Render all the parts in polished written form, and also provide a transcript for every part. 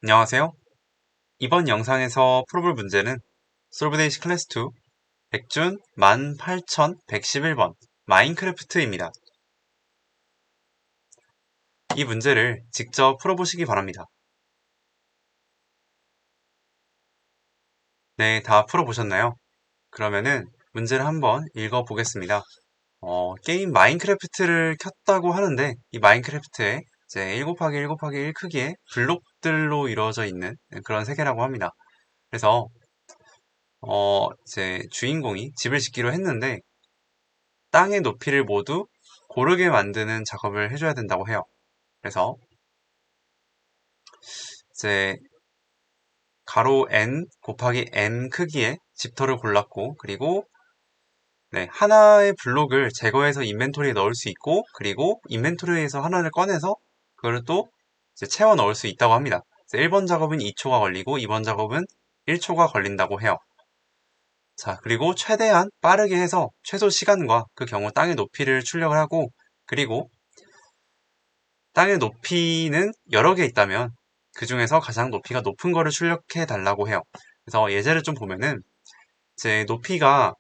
안녕하세요. 이번 영상에서 풀어볼 문제는 솔브데이시 클래스2 백준 18111번 마인크래프트입니다. 이 문제를 직접 풀어보시기 바랍니다. 네, 다 풀어보셨나요? 그러면은 문제를 한번 읽어보겠습니다. 게임 마인크래프트를 켰다고 하는데 이 마인크래프트에 이제 1 곱하기 1 곱하기 1 크기의 블록들로 이루어져 있는 그런 세계라고 합니다. 그래서 이제 주인공이 집을 짓기로 했는데 땅의 높이를 모두 고르게 만드는 작업을 해줘야 된다고 해요. 그래서 이제 가로 n 곱하기 n 크기의 집터를 골랐고, 그리고 네, 하나의 블록을 제거해서 인벤토리에 넣을 수 있고, 그리고 인벤토리에서 하나를 꺼내서 그걸 또 이제 채워 넣을 수 있다고 합니다. 1번 작업은 2초가 걸리고 2번 작업은 1초가 걸린다고 해요. 자, 그리고 최대한 빠르게 해서 최소 시간과 그 경우 땅의 높이를 출력을 하고, 그리고 땅의 높이는 여러 개 있다면 그 중에서 가장 높이가 높은 거를 출력해 달라고 해요. 그래서 예제를 좀 보면은 제 높이가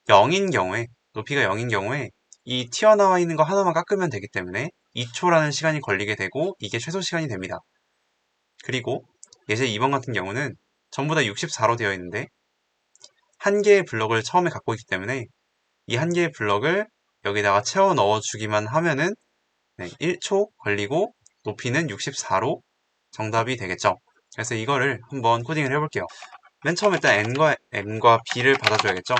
0인 경우에 이 튀어나와 있는 거 하나만 깎으면 되기 때문에 2초라는 시간이 걸리게 되고 이게 최소 시간이 됩니다. 그리고 예제 2번 같은 경우는 전부 다 64로 되어 있는데 한 개의 블럭을 처음에 갖고 있기 때문에 이 한 개의 블럭을 여기다가 채워 넣어 주기만 하면은 1초 걸리고 높이는 64로 정답이 되겠죠. 그래서 이거를 한번 코딩을 해볼게요. 맨 처음에 일단 n과 b를 받아줘야겠죠.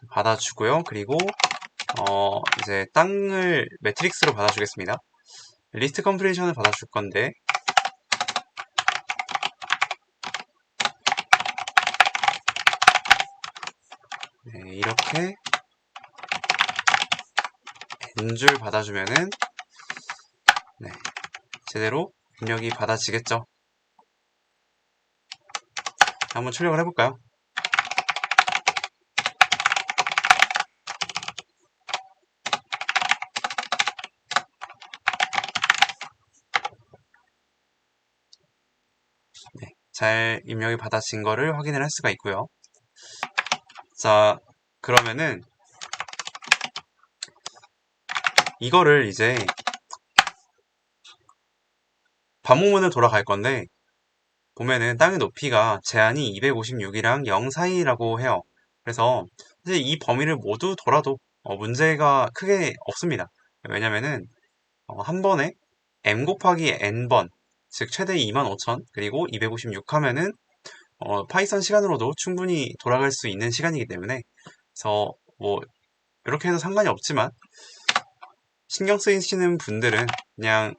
받아주고요. 그리고 이제 땅을 매트릭스로 받아주겠습니다. 리스트 컴프레이션을 받아줄 건데 네, 이렇게 n줄 받아주면은 네, 제대로 입력이 받아지겠죠. 한번 출력을 해볼까요? 네, 잘 입력이 받아진 거를 확인을 할 수가 있고요. 자, 그러면은 이거를 이제 반복문을 돌아갈 건데 보면은 땅의 높이가 제한이 256이랑 0 사이라고 해요. 그래서 사실 이 범위를 모두 돌아도 문제가 크게 없습니다. 왜냐면은 한 번에 m 곱하기 n번, 즉 최대 25,000 그리고 256 하면은 파이썬 시간으로도 충분히 돌아갈 수 있는 시간이기 때문에 그래서 뭐 이렇게 해도 상관이 없지만 신경 쓰이시는 분들은 그냥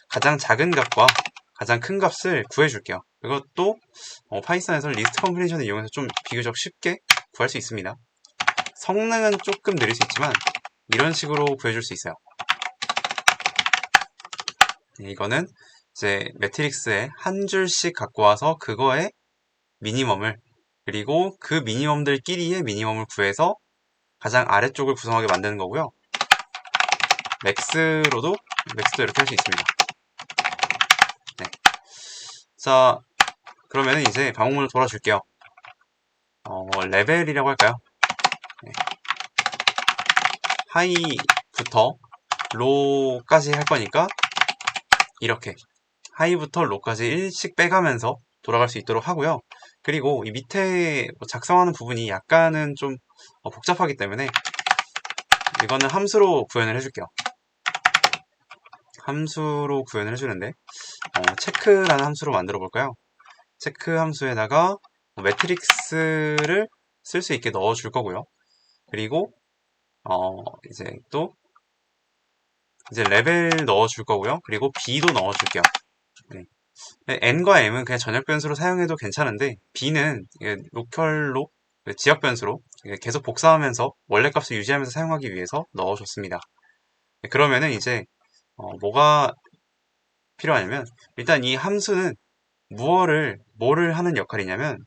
가장 작은 값과 가장 큰 값을 구해줄게요. 이것도 파이썬에서 리스트 컴프레이션을 이용해서 좀 비교적 쉽게 구할 수 있습니다. 성능은 조금 느릴 수 있지만 이런 식으로 구해줄 수 있어요. 이거는 이제 매트릭스에 한 줄씩 갖고 와서 그거의 미니멈을 그리고 그 미니멈들끼리의 미니멈을 구해서 가장 아래쪽을 구성하게 만드는 거고요. 맥스도 이렇게 할 수 있습니다. 네. 자, 그러면은 이제 방법문을 돌아줄게요. 레벨이라고 할까요? 네. 하이부터 로까지 할 거니까 이렇게 하이부터 로까지 1씩 빼가면서 돌아갈 수 있도록 하고요. 그리고 이 밑에 작성하는 부분이 약간은 좀 복잡하기 때문에 이거는 함수로 구현을 해줄게요. 함수로 구현을 해주는데 체크라는 함수로 만들어 볼까요? 체크 함수에다가 매트릭스를 쓸 수 있게 넣어 줄 거고요. 그리고 이제 또 이제 레벨 넣어 줄 거고요. 그리고 b도 넣어 줄게요. 네. n과 m은 그냥 전역 변수로 사용해도 괜찮은데 b는 로컬로 지역 변수로 계속 복사하면서 원래 값을 유지하면서 사용하기 위해서 넣어줬습니다. 그러면은 이제 뭐가 필요하냐면 일단 이 함수는 뭐를 하는 역할이냐면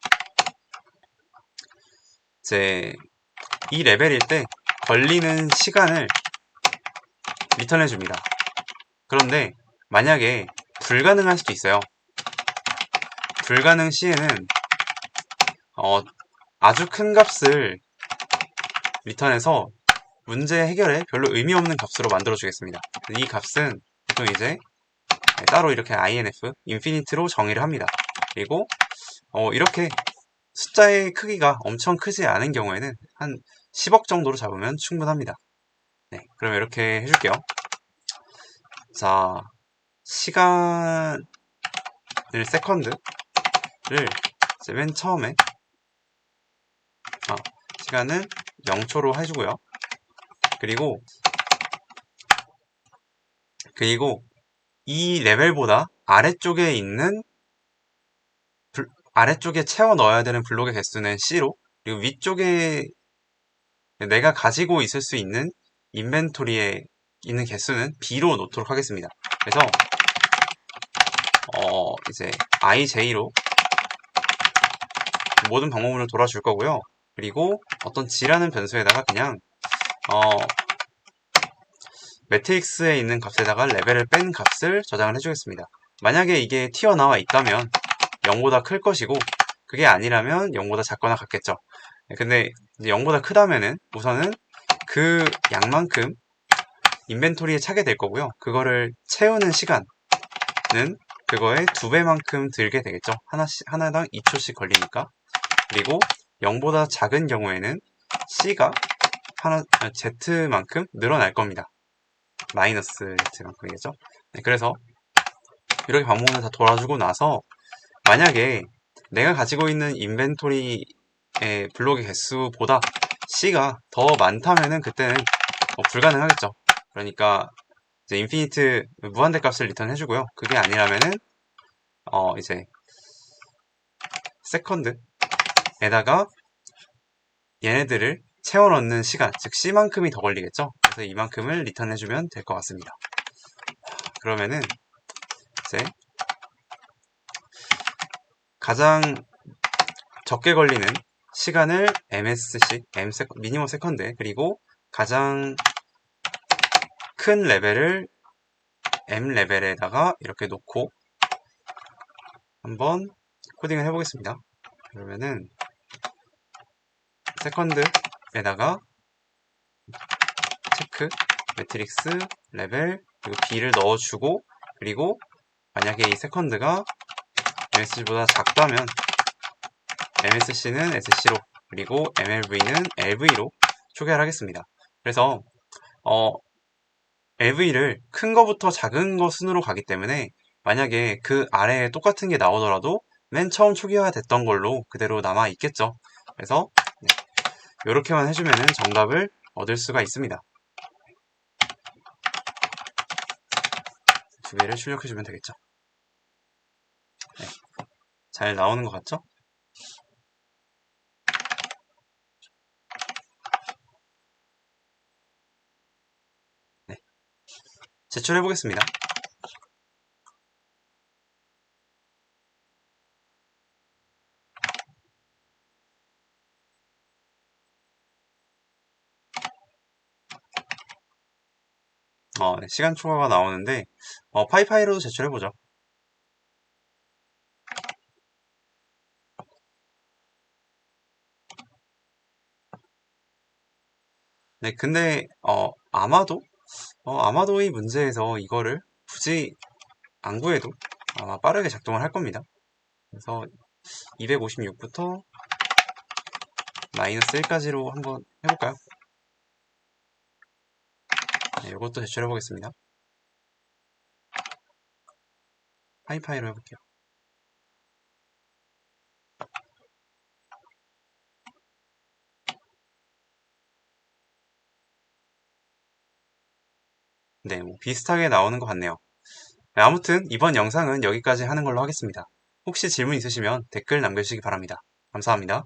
이제 이 레벨일 때 걸리는 시간을 리턴해 줍니다. 그런데 만약에 불가능할 수도 있어요. 불가능 시에는 아주 큰 값을 리턴해서 문제 해결에 별로 의미 없는 값으로 만들어 주겠습니다. 이 값은 보통 이제 따로 이렇게 INF, 인피니트로 정의를 합니다. 그리고 이렇게 숫자의 크기가 엄청 크지 않은 경우에는 한 10억 정도로 잡으면 충분합니다. 네, 그럼 이렇게 해줄게요. 자, 시간을 세컨드를 이제 맨 처음에 시간은 0초로 해주고요. 그리고 이 레벨보다 아래쪽에 있는 아래쪽에 채워 넣어야 되는 블록의 개수는 C로, 그리고 위쪽에 내가 가지고 있을 수 있는 인벤토리에 있는 개수는 B로 놓도록 하겠습니다. 그래서 이제 IJ로 모든 방법으로 돌아줄 거고요. 그리고 어떤 G라는 변수에다가 그냥 매트릭스에 있는 값에다가 레벨을 뺀 값을 저장을 해주겠습니다. 만약에 이게 튀어나와 있다면 0보다 클 것이고, 그게 아니라면 0보다 작거나 같겠죠. 근데 이제 0보다 크다면은 우선은 그 양만큼 인벤토리에 차게 될 거고요. 그거를 채우는 시간은 그거의 2배만큼 들게 되겠죠. 하나당 2초씩 걸리니까. 그리고 0보다 작은 경우에는 C가 Z만큼 늘어날 겁니다. 마이너스 Z만큼이겠죠. 네, 그래서 이렇게 방법을 다 돌아주고 나서 만약에 내가 가지고 있는 인벤토리의 블록의 개수보다 C가 더 많다면은 그때는 불가능하겠죠. 그러니까 이제 인피니트 무한대 값을 리턴 해주고요. 그게 아니라면은 이제 세컨드에다가 얘네들을 채워 넣는 시간, 즉 C만큼이 더 걸리겠죠. 그래서 이만큼을 리턴 해주면 될 것 같습니다. 그러면은 이제 가장 적게 걸리는 시간을 MSC, 미니멈 세컨드, 그리고 가장 큰 레벨을 M 레벨에다가 이렇게 놓고 한번 코딩을 해보겠습니다. 그러면은 세컨드에다가 체크, 매트릭스, 레벨, 그리고 B를 넣어주고, 그리고 만약에 이 세컨드가 MSC보다 작다면 MSC는 SC로, 그리고 MLV는 LV로 초기화를 하겠습니다. 그래서 LV를 큰 거부터 작은 거 순으로 가기 때문에 만약에 그 아래에 똑같은 게 나오더라도 맨 처음 초기화 됐던 걸로 그대로 남아 있겠죠. 그래서 이렇게만 해주면 정답을 얻을 수가 있습니다. 두 개를 출력해주면 되겠죠. 네. 잘 나오는 것 같죠? 네. 제출해 보겠습니다. 네, 시간 초과가 나오는데 파이파이로도 제출해보죠. 네, 근데 아마도 이 문제에서 이거를 굳이 안 구해도 아마 빠르게 작동을 할 겁니다. 그래서 256부터 마이너스 1까지로 한번 해볼까요? 네, 이것도 제출해보겠습니다. 파이파이로 해볼게요. 네, 뭐 비슷하게 나오는 것 같네요. 네, 아무튼 이번 영상은 여기까지 하는 걸로 하겠습니다. 혹시 질문 있으시면 댓글 남겨주시기 바랍니다. 감사합니다.